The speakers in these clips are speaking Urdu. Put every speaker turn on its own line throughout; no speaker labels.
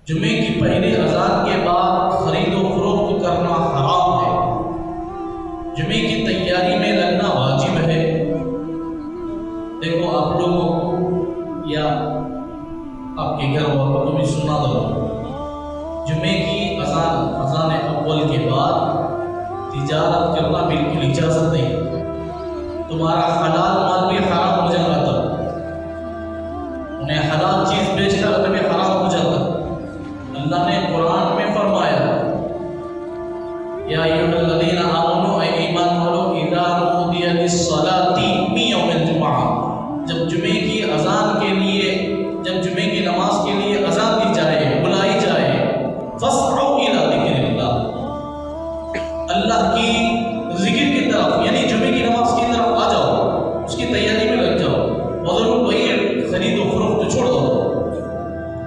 جمعے کی پہلی اذان کے بعد خرید و فروخت کرنا حرام ہے۔ جمعے کی تیاری میں لگنا واجب ہے۔ دیکھو آپ لوگوں کو یا آپ کے گھر والوں کو بھی سنا دو، جمعے کی اذان اول کے بعد تجارت کرنا بالکل اجازت نہیں۔ تمہارا حلال مال بھی حرام ہو جائے گا، تب انہیں حلال چیز بیچ کر تمہیں حرام ہو جاتا۔ اللہ نے قرآن میں فرمایا، یا ایھا الذین آمنوا، اے ایمان والو، اذا نودی للصلاۃ من یوم الجمعہ، جب جمعے کی اذان کے لیے، جب جمعے کی نماز کے لیے اذان دی جائے، بلائی جائے، فاسعوا الی ذکر اللہ، اللہ کی ذکر کی طرف، یعنی جمعے کی نماز کی طرف آ جاؤ، اس کی تیاری میں لگ جاؤ، وذروا البیع، خرید و فروخت چھوڑ دو۔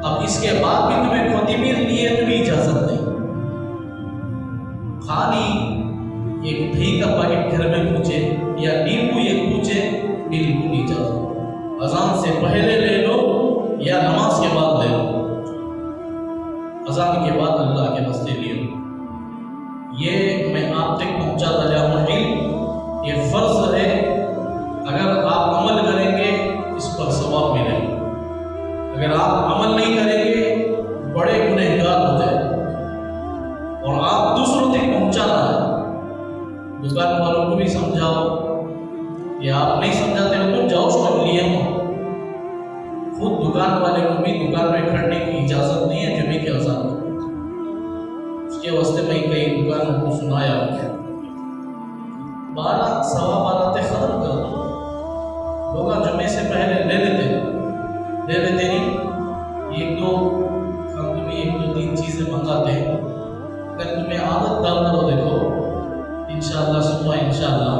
اب اس کے بعد بھی تمہیں خطیبی لیے تمہیں اجازت نہیں۔ خالی ایک دہی کا پیکٹ گھر میں پوچھے یا نیمبو ایک پوچھے، بالکل اجازت۔ اذان سے پہلے لے لو یا نماز کے بعد لے لو، اذان کے بعد اللہ کے واسطے لے لو۔ یہ میں آپ تک پہنچاتا جاؤں علم، یہ فرض ہے، اگر آپ عمل کریں گے اس پر ثواب ملے گا، اگر آپ عمل نہیں کریں گے بڑے گنہگار ہو جائے، اور آپ دوسروں تک پہنچانا ہے۔ دکان والوں کو بھی سمجھاؤ، یا آپ نہیں سمجھاتے ہو تو جاؤ سب لیے ہو، خود دکان والے کو بھی دکان میں کھڑنے کی اجازت نہیں ہے جمعے کے اذان میں۔ اس کے واسطے میں کئی دکانوں کو سنایا، 12 سوا 12 تک ختم کر دو، لوگ جمعے سے پہلے لے لیتے نہیں، ایک دو ہم تمہیں ایک دو تین چیزیں منگاتے ہیں، اگر تمہیں عادت ڈال کرو، دیکھو انشاءاللہ صبح انشاءاللہ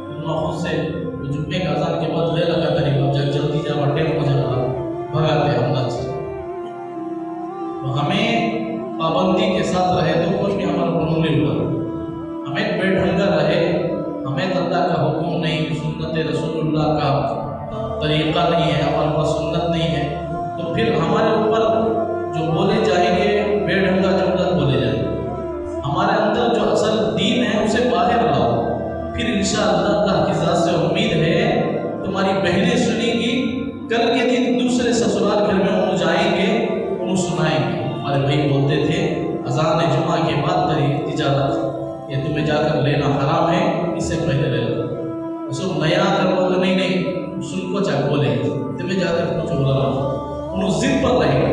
تم خود سے جمعے کا اذان کے بعد لے لگا کریں، جب جلدی جا بڑے ہو جانا بھگاتے ہم نہ چاہتے۔ تو ہمیں پابندی کے ساتھ رہے تو کچھ بھی ہمارا گناہ نہیں ہوگا، ہمیں بے ڈھنگا رہے، ہمیں اللہ کا حکم نہیں، سنت رسول اللہ کا طریقہ نہیں ہے، ہمارے پاس سنت نہیں ہے، تو پھر ہمارے اوپر جو بولے جائیں گے بے ڈھنگا جملہ بولے جائیں گے۔ ہمارے اندر جو اصل دین ہے اسے باہر لاؤ، پھر انشاءاللہ اللہ کی ذات سے امید ہے تمہاری بہنیں سنیں گی، کل کے دن دوسرے سسرال گھر میں وہ جائیں گے، انہوں سنائیں گے، ہمارے بھائی بولتے تھے اذان جمعہ کے بعد کری تجارت، یہ تمہیں جا کر لینا حرام ہے، اس سے پہلے لے لو۔ اس کو نیا کر بولے نہیں سن کو چاہ بولے تمہیں جا کر کچھ بولا، انہوں ضد پر رہے گا۔